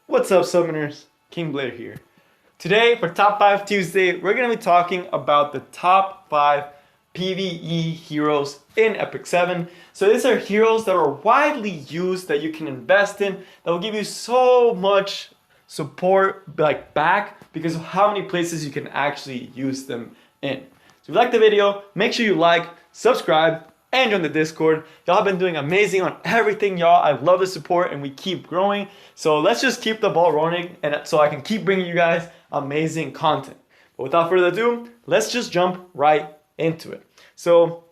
What's up, Summoners? King Blair here. Today, for Top 5 Tuesday, we're going to be talking about the top 5 PVE heroes in Epic 7. So these are heroes that are widely used that you can invest in, that will give you so much support back because of how many places you can actually use them in. So if you like the video, make sure you like, subscribe, and join the Discord. Y'all have been doing amazing on everything, y'all. I love the support and we keep growing. So let's just keep the ball rolling and so I can keep bringing you guys amazing content. But without further ado, let's just jump right into it. So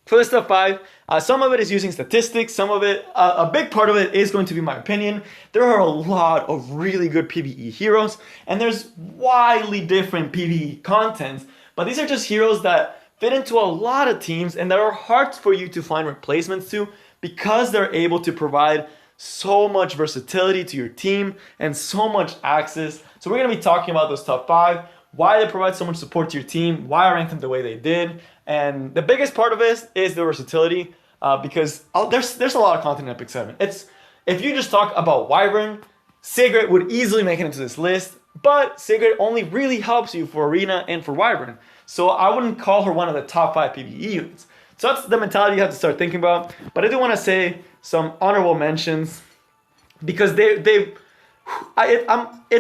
for this top 5, some of it is using statistics, some of it, a big part of it is going to be my opinion. There are a lot of really good PvE heroes and there's widely different PvE contents, but these are just heroes that fit into a lot of teams and that are hard for you to find replacements to because they're able to provide so much versatility to your team and so much access. So we're going to be talking about those top 5, why they provide so much support to your team, why I ranked them the way they did. And the biggest part of this is the versatility because there's a lot of content in Epic 7. If you just talk about Wyvern, Sigrid would easily make it into this list, but Sigrid only really helps you for Arena and for Wyvern. So I wouldn't call her one of the top 5 PvE units. So that's the mentality you have to start thinking about. But I do want to say some honorable mentions because it's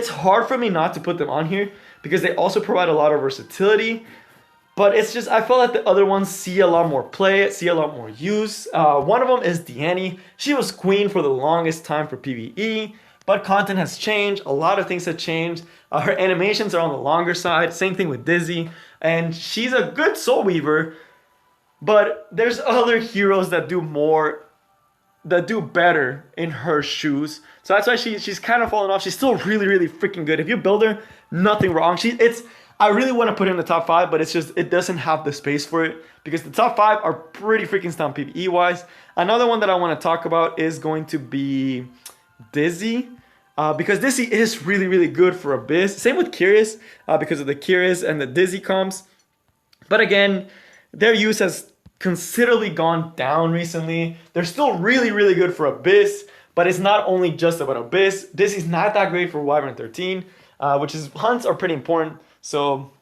hard for me not to put them on here because they also provide a lot of versatility. But it's just, I feel like the other ones see a lot more play, see a lot more use. One of them is Diene. She was queen for the longest time for PvE. But content has changed, a lot of things have changed. Her animations are on the longer side, same thing with Dizzy. And she's a good soul weaver, but there's other heroes that do more, that do better in her shoes. So that's why she's kind of fallen off. She's still really, really freaking good. If you build her, nothing wrong. I really want to put her in the top 5, but it's just, it doesn't have the space for it because the top 5 are pretty freaking stout PvE wise. Another one that I want to talk about is going to be Dizzy. Because Dizzy is really, really good for Abyss. Same with Curious, because of the Curious and the Dizzy comps. But again, their use has considerably gone down recently. They're still really, really good for Abyss, but it's not only just about Abyss. Dizzy's not that great for Wyvern 13, which is, hunts are pretty important. So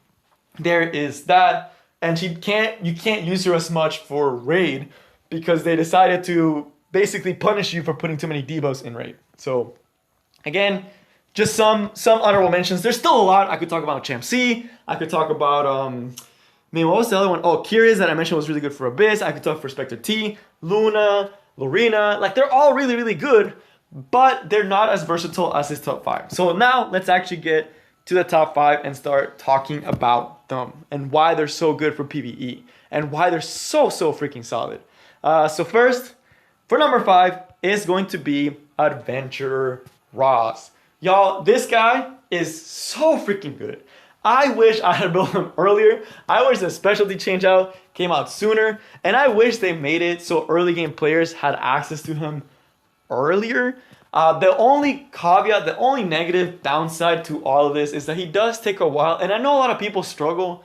there is that. And you can't use her as much for Raid because they decided to basically punish you for putting too many debuffs in Raid. So again, just some honorable mentions. There's still a lot. I could talk about Champ C. I could talk about, what was the other one? Oh, Curious that I mentioned was really good for Abyss. I could talk for Spectre T, Luna, Lorena. Like, they're all really, really good, but they're not as versatile as this top 5. So now let's actually get to the top 5 and start talking about them and why they're so good for PvE and why they're so freaking solid. So first, for number 5 is going to be Adventurer Ross. Y'all, this guy is so freaking good. I wish I had built him earlier. I wish the specialty changeout came out sooner. And I wish they made it so early game players had access to him earlier. The only caveat, the only negative downside to all of this is that he does take a while. And I know a lot of people struggle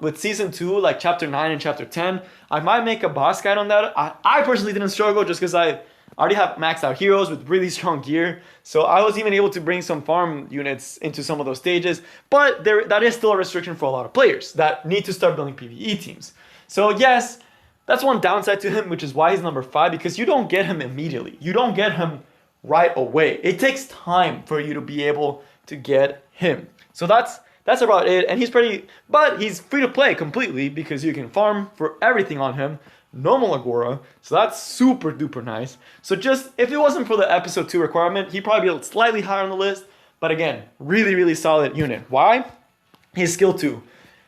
with Season 2, like Chapter 9 and Chapter 10. I might make a boss guide on that. I personally didn't struggle just because I already have maxed out heroes with really strong gear. So I was even able to bring some farm units into some of those stages. But that is still a restriction for a lot of players that need to start building PvE teams. So yes, that's one downside to him, which is why he's number 5, because you don't get him immediately. You don't get him right away. It takes time for you to be able to get him. So that's about it. And he's free to play completely because you can farm for everything on him. Normal Agora, so that's super duper nice. So just, if it wasn't for the episode 2 requirement, he'd probably be slightly higher on the list, but again, really, really solid unit. Why? His skill 2.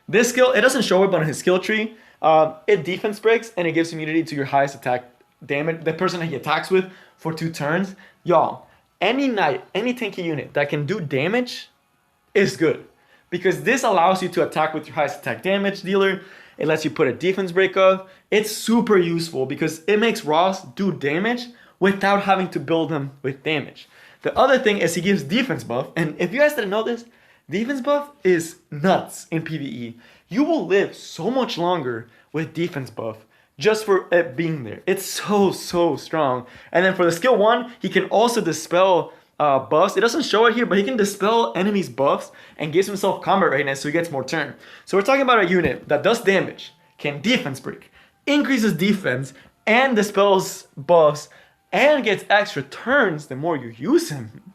This skill, it doesn't show up on his skill tree. It defense breaks, and it gives immunity to your highest attack damage, the person that he attacks with, for 2 turns. Y'all, any knight, any tanky unit that can do damage is good, because this allows you to attack with your highest attack damage dealer. It lets you put a defense break off. It's super useful because it makes Ross do damage without having to build him with damage. The other thing is he gives defense buff. And if you guys didn't know this, defense buff is nuts in PvE. You will live so much longer with defense buff just for it being there. It's so strong. And then for the skill 1, he can also dispel buffs. It doesn't show it here, but he can dispel enemies' buffs and gives himself combat readiness, so he gets more turn. So we're talking about a unit that does damage, can defense break, increases defense, and dispels buffs, and gets extra turns the more you use him.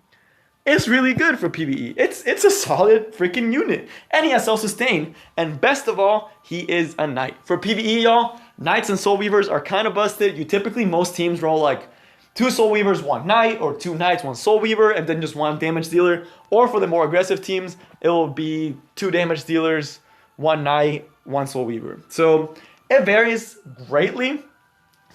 It's really good for PvE. It's a solid freaking unit. And he has self-sustain. And best of all, he is a knight. For PvE, y'all, knights and soul weavers are kind of busted. You typically, most teams roll like 2 soul weavers, 1 knight, or 2 knights, 1 soul weaver, and then just 1 damage dealer. Or for the more aggressive teams, it will be 2 damage dealers, 1 knight, 1 soul weaver. So it varies greatly,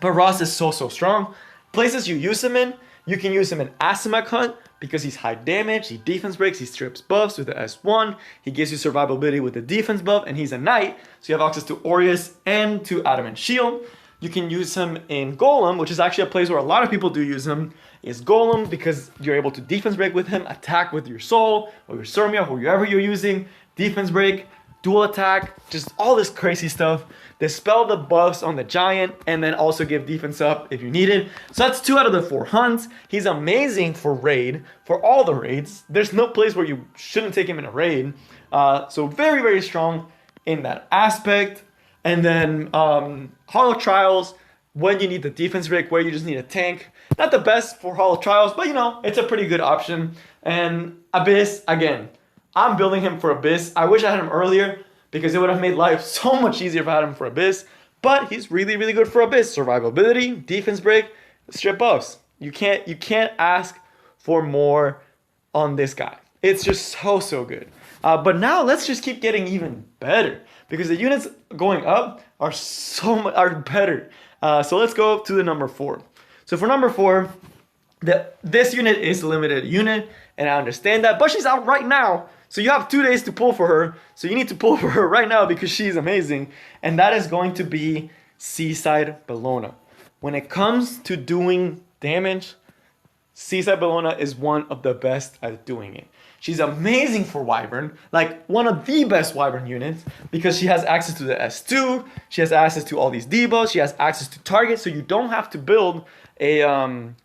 but Ross is so strong. Places you use him in, you can use him in Asimach Hunt, because he's high damage, he defense breaks, he strips buffs with the S1, he gives you survivability with the defense buff, and he's a knight, so you have access to Aureus and to Adamant Shield. You can use him in Golem, which is actually a place where a lot of people do use him, is Golem, because you're able to defense break with him, attack with your soul, or your Surmia, whoever you're using, defense break, dual attack, just all this crazy stuff. Dispel the buffs on the giant, and then also give defense up if you need it. So that's 2 out of the 4 hunts. He's amazing for raid, for all the raids. There's no place where you shouldn't take him in a raid. So very strong in that aspect. And then Hollow Trials, when you need the defense break, where you just need a tank. Not the best for Hollow Trials, but you know, it's a pretty good option. And Abyss, again, I'm building him for Abyss. I wish I had him earlier, because it would have made life so much easier if I had him for Abyss. But he's really good for Abyss. Survivability, defense break, strip buffs. You can't ask for more on this guy. It's just so good. But now let's just keep getting even better, because the units going up are better. So let's go up to the number 4. So for number 4, this unit is a limited unit, and I understand that, but she's out right now. So you have 2 days to pull for her. So you need to pull for her right now because she's amazing. And that is going to be Seaside Bellona. When it comes to doing damage, Seaside Bellona is one of the best at doing it. She's amazing for Wyvern, like one of the best Wyvern units, because she has access to the S2, she has access to all these debuffs, she has access to targets, so you don't have to build a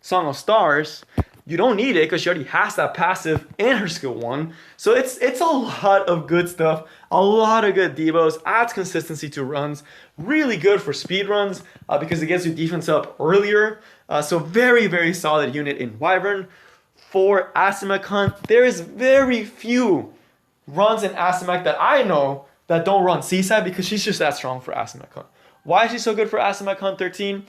Song of Stars. You don't need it because she already has that passive in her skill 1. So it's a lot of good stuff, a lot of good debuffs, adds consistency to runs, really good for speed runs because it gets your defense up earlier. So very solid unit in Wyvern. For Asimach Hunt, there is very few runs in Asimach that I know that don't run Seaside, because she's just that strong for Asimach Hunt. Why is she so good for Asimach Hunt 13?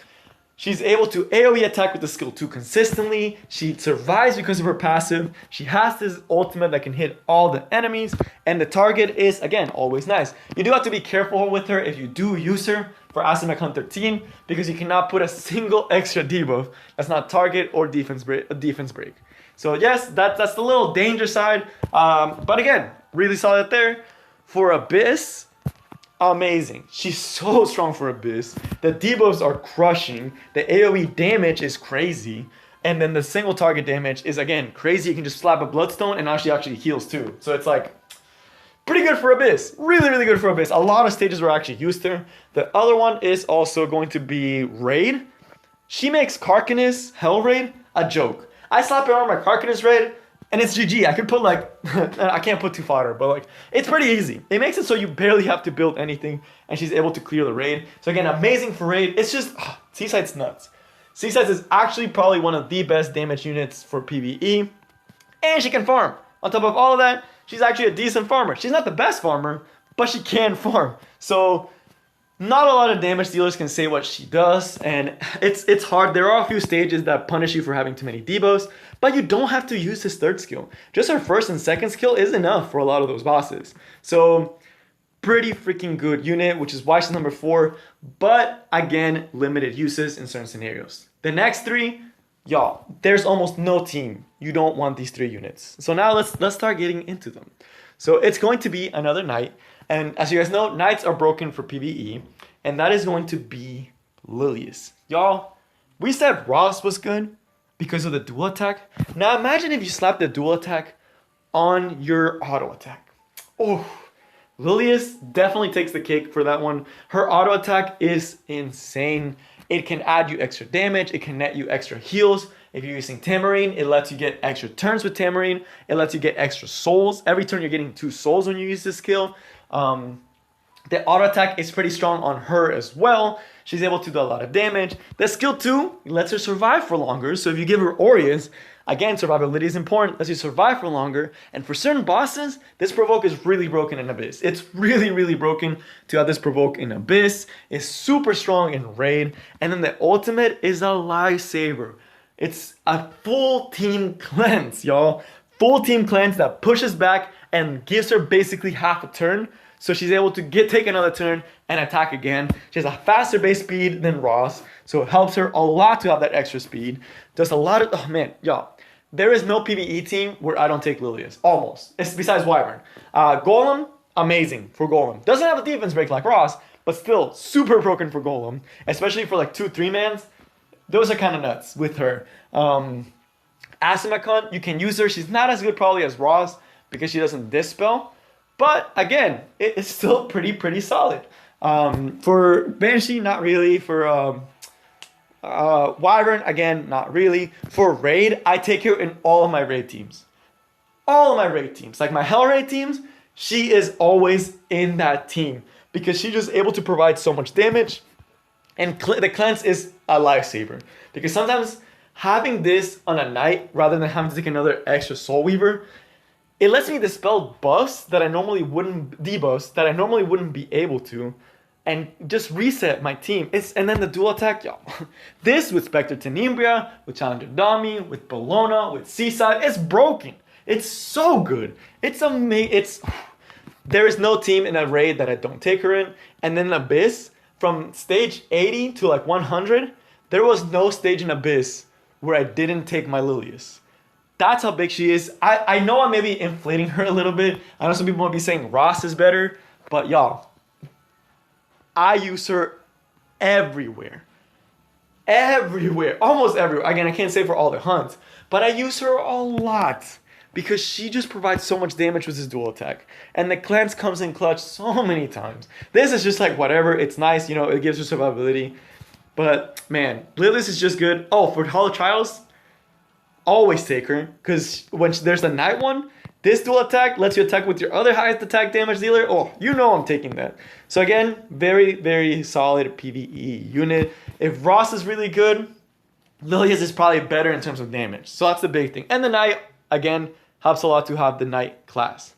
She's able to AoE attack with the skill 2 consistently. She survives because of her passive. She has this ultimate that can hit all the enemies. And the target is, again, always nice. You do have to be careful with her if you do use her for Asimach Hunt 13, because you cannot put a single extra debuff that's not target or defense break. So yes, that's the little danger side. But again, really solid there. For Abyss, amazing. She's so strong for Abyss. The debuffs are crushing. The AoE damage is crazy. And then the single target damage is, again, crazy. You can just slap a Bloodstone and now she actually heals too. So it's like pretty good for Abyss. Really good for Abyss. A lot of stages were actually used her. The other one is also going to be Raid. She makes Karkanis Hell Raid a joke. I slap her on my Karkanis Raid, and it's GG. I could put like, I can't put 2 fodder, but like, it's pretty easy. It makes it so you barely have to build anything, and she's able to clear the raid. So again, amazing for raid. It's just, Seaside's nuts. Seaside is actually probably one of the best damage units for PvE, and she can farm. On top of all of that, she's actually a decent farmer. She's not the best farmer, but she can farm. So not a lot of damage dealers can say what she does, and it's hard. There are a few stages that punish you for having too many debuffs, but you don't have to use his 3rd skill. Just her 1st and 2nd skill is enough for a lot of those bosses. So pretty freaking good unit, which is why she's number 4, but again, limited uses in certain scenarios. The next 3, y'all, there's almost no team you don't want these 3 units. So now let's start getting into them. So it's going to be another knight. And as you guys know, knights are broken for PvE, and that is going to be Lilias. Y'all, we said Ross was good because of the dual attack. Now imagine if you slap the dual attack on your auto attack. Oh, Lilias definitely takes the cake for that one. Her auto attack is insane. It can add you extra damage, it can net you extra heals, If you're using Tamarinne, it lets you get extra turns with Tamarinne. It lets you get extra souls. Every turn you're getting 2 souls when you use this skill. The auto attack is pretty strong on her as well. She's able to do a lot of damage. The skill 2 lets her survive for longer. So if you give her Aureas, again, survivability is important. Lets you survive for longer. And for certain bosses, this provoke is really broken in Abyss. It's really, really broken to have this provoke in Abyss. It's super strong in Raid. And then the ultimate is a lifesaver. It's a full team cleanse, y'all. Full team cleanse that pushes back and gives her basically half a turn. So she's able to take another turn and attack again. She has a faster base speed than Ross, so it helps her a lot to have that extra speed. Does a lot of, oh man, y'all. There is no PVE team where I don't take Lilias, almost. It's besides Wyvern. Golem, amazing for Golem. Doesn't have a defense break like Ross, but still super broken for Golem, especially for like 2-3 mans. Those are kind of nuts with her. Asimacon, you can use her. She's not as good probably as Ross because she doesn't dispel. But again, it's still pretty solid. For Banshee, not really. For Wyvern, again, not really. For Raid, I take her in all of my Raid teams. All of my Raid teams. Like my Hell Raid teams, she is always in that team. Because she's just able to provide so much damage. And the cleanse is a lifesaver. Because sometimes having this on a knight, rather than having to take another extra Soul Weaver, it lets me dispel buffs that I normally wouldn't, debuffs that I normally wouldn't be able to, and just reset my team. And then the dual attack, y'all. This with Spectre Tenebria, with Challenger Dami, with Bellona, with Seaside, it's broken. It's so good. It's amazing. There is no team in a raid that I don't take her in. And then Abyss, from stage 80 to like 100, there was no stage in Abyss where I didn't take my Lilias. That's how big she is. I know I'm maybe inflating her a little bit. I know some people might be saying Ross is better. But y'all, I use her everywhere. Everywhere. Almost everywhere. Again, I can't say for all the hunts. But I use her a lot. Because she just provides so much damage with this dual attack. And the cleanse comes in clutch so many times. This is just like whatever. It's nice. You know, it gives her survivability. But man, Lilias is just good. Oh, for Hollow Trials, always take her, because when there's a night one, this dual attack lets you attack with your other highest attack damage dealer. Oh, you know I'm taking that. So again, very solid PvE unit. If Ross is really good, Lilias is probably better in terms of damage. So that's the big thing. And the knight, again, helps a lot to have the knight class.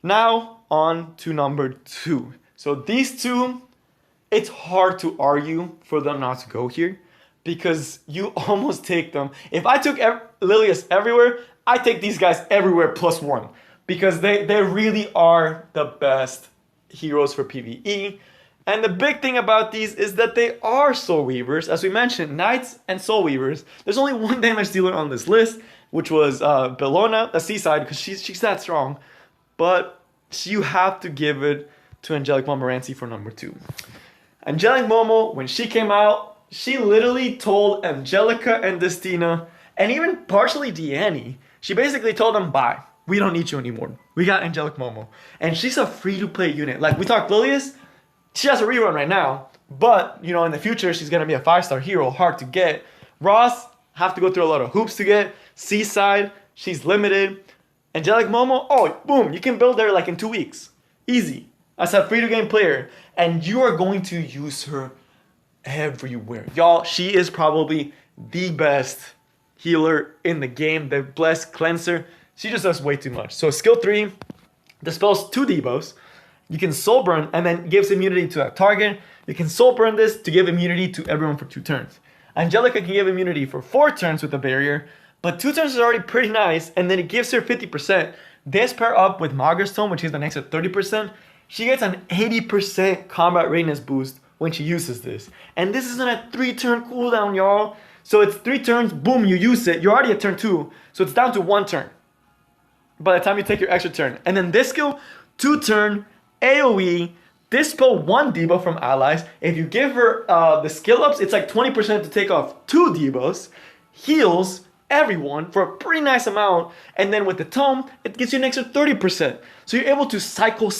Now on to number 2. So these two, it's hard to argue for them not to go here, because you almost take them. If I took Lilias everywhere, I take these guys everywhere +1. Because they really are the best heroes for PvE. And the big thing about these is that they are Soul Weavers. As we mentioned, Knights and Soul Weavers. There's only one damage dealer on this list, which was Bellona, a Seaside, because she's that strong. But you have to give it to Angelic Montmorancy for number 2. Angelic Momo, when she came out, she literally told Angelica and Destina, and even partially Diene, she basically told them, bye. We don't need you anymore. We got Angelic Momo. And she's a free-to-play unit. Like, we talked Lilias, she has a rerun right now, but, you know, in the future, she's going to be a 5-star hero, hard to get. Ross, have to go through a lot of hoops to get. Seaside, she's limited. Angelic Momo, oh, boom, you can build her like in 2 weeks. Easy. As a free-to-game player. And you are going to use her everywhere. Y'all, she is probably the best healer in the game. The blessed cleanser. She just does way too much. So skill 3 dispels 2 debuffs. You can soul burn and then gives immunity to a target. You can soul burn this to give immunity to everyone for 2 turns. Angelica can give immunity for 4 turns with a barrier, but 2 turns is already pretty nice, and then it gives her 50%. This pair up with Magra's Tome, which is the next at 30%, she gets an 80% combat readiness boost when she uses this. And this is on a 3-turn cooldown, y'all. So it's 3 turns, boom, you use it. You're already at turn 2, so it's down to 1 turn by the time you take your extra turn. And then this skill, 2-turn, AoE, dispel 1 debuff from allies. If you give her the skill ups, it's like 20% to take off 2 debuffs, heals, everyone for a pretty nice amount. And then with the tome, it gives you an extra 30%. So you're able to cycle,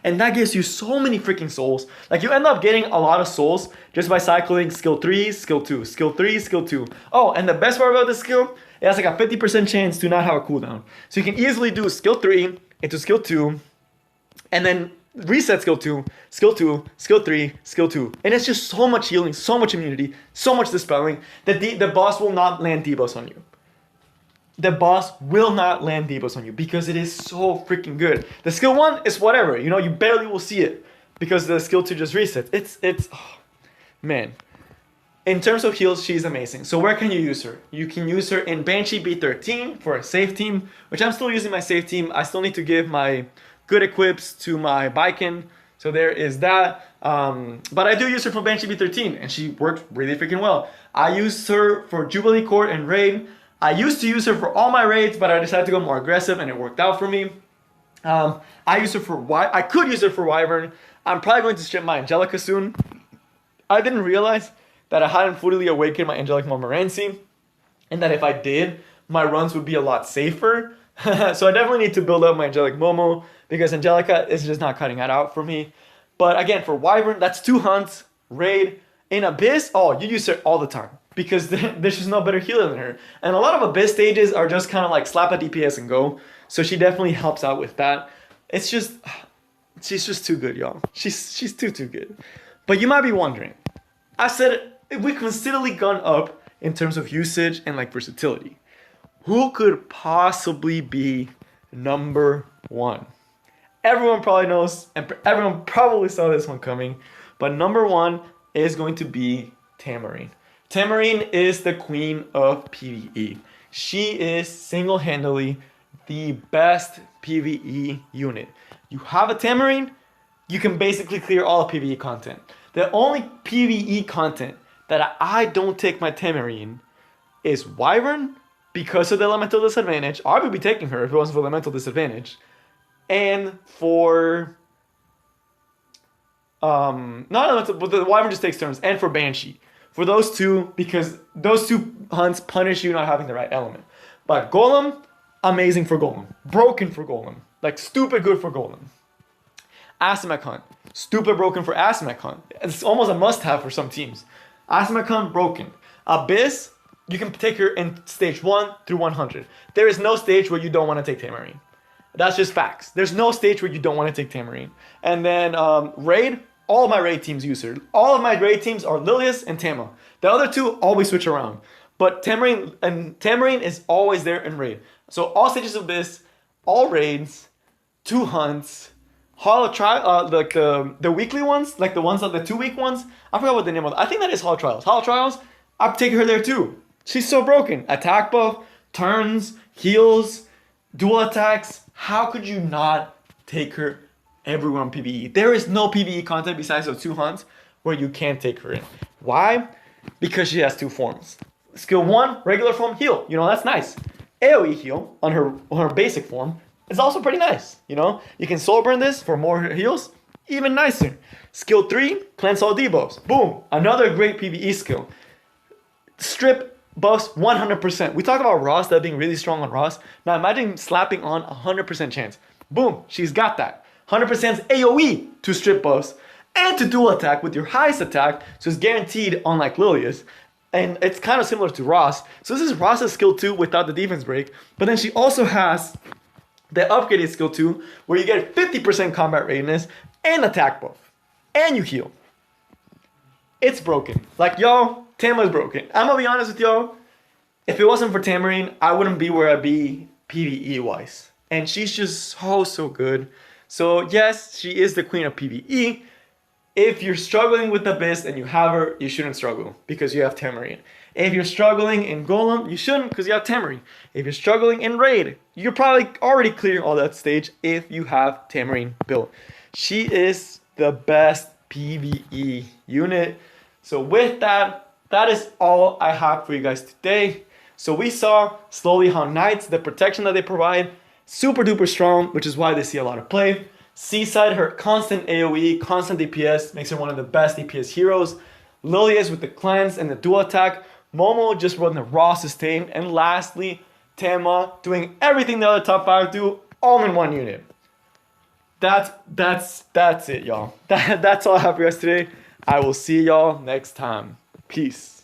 and that gives you so many freaking souls. Like, you end up getting a lot of souls just by cycling skill 3, skill 2, skill 3, skill 2. Oh, and the best part about this skill, it has like a 50% chance to not have a cooldown. So you can easily do skill 3 into skill 2, and then reset skill 2, skill 2, skill 3, skill 2. And it's just so much healing, so much immunity, so much dispelling that the boss will not land debuffs on you. The boss will not land debuffs on you because it is so freaking good. The skill 1 is whatever, you know, you barely will see it because the skill 2 just resets. It's oh, man. In terms of heals, she's amazing. So where can you use her? You can use her in Banshee B13 for a safe team, which I'm still using my safe team. I still need to give my good equips to my Biken. So there is that. But I do use her for Banshee B13 and she works really freaking well. I used her for Jubilee Court and Raid. I used to use her for all my raids, but I decided to go more aggressive and it worked out for me. I use her for I could use her for Wyvern. I'm probably going to strip my Angelica soon. I didn't realize that I hadn't fully awakened my Angelic Montmorancy, and that if I did, my runs would be a lot safer. So I definitely need to build up my Angelic Momo because Angelica is just not cutting that out for me. But again, for Wyvern, that's 2 hunts, raid. In Abyss, oh, you use her all the time because there's just no better healer than her. And a lot of Abyss stages are just kind of like slap a DPS and go. So she definitely helps out with that. It's just, she's just too good, y'all. She's too good. But you might be wondering, I said we considerably gone up in terms of usage and like versatility. Who could possibly be number 1? Everyone probably knows, and everyone probably saw this one coming, but number 1 is going to be Tamarinne. Tamarinne is the queen of PvE. She is single-handedly the best PvE unit. You have a Tamarinne, you can basically clear all PvE content. The only PvE content that I don't take my Tamarinne is Wyvern because of the elemental disadvantage. I would be taking her if it wasn't for elemental disadvantage. And for not elemental, but the Wyvern just takes turns, and for Banshee. For those two, because those 2 hunts punish you not having the right element. But Golem, amazing for Golem. Broken for Golem. Like stupid good for Golem. Asimec Hunt, stupid broken for Asimec Hunt. It's almost a must-have for some teams. Asimec Hunt, broken. Abyss, you can take her in stage 1 through 100. There is no stage where you don't want to take Tamarinne. That's just facts. There's no stage where you don't want to take Tamarinne. And then Raid, all of my Raid teams use her. All of my Raid teams are Lilias and Tama. The other 2 always switch around. But Tamarinne is always there in Raid. So all stages of Abyss, all Raids, 2 hunts, Hollow Trial, like the weekly ones, like the ones that the 2-week ones. I forgot what the name of. I think that is Hollow Trials. Hollow Trials, I'm taking her there too. She's so broken. Attack buff, turns, heals, dual attacks. How could you not take her everywhere on PvE? There is no PvE content besides those 2 hunts where you can't take her in. Why? Because she has 2 forms. Skill 1, regular form, heal. You know, that's nice. AoE heal on her basic form is also pretty nice. You know, you can soul burn this for more heals, even nicer. Skill 3, cleanse all debuffs. Boom, another great PvE skill. Strip buffs 100%. We talked about Ross, that being really strong on Ross. Now imagine slapping on 100% chance. Boom, she's got that. 100% AoE to strip buffs and to dual attack with your highest attack, so it's guaranteed unlike Lilias. And it's kind of similar to Ross. So this is Ross's skill 2 without the defense break, but then she also has the upgraded skill 2 where you get 50% combat readiness and attack buff. And you heal. It's broken. Like, y'all, Tama's broken. I'm gonna be honest with y'all. If it wasn't for Tamarinne, I wouldn't be where I'd be PvE-wise. And she's just so good. So yes, she is the queen of PvE. If you're struggling with Abyss and you have her, you shouldn't struggle because you have Tamarinne. If you're struggling in Golem, you shouldn't because you have Tamarinne. If you're struggling in Raid, you're probably already clearing all that stage if you have Tamarinne built. She is the best PvE unit. So with that, that is all I have for you guys today. So we saw slowly how Knights, the protection that they provide, super duper strong, which is why they see a lot of play. Seaside, her constant AoE, constant DPS, makes her one of the best DPS heroes. Lilias with the cleanse and the dual attack, Momo just run the raw sustain. And lastly, Tama doing everything the other top 5 do, all in one unit. That's it, y'all. That's all I have for you guys today. I will see y'all next time. Peace.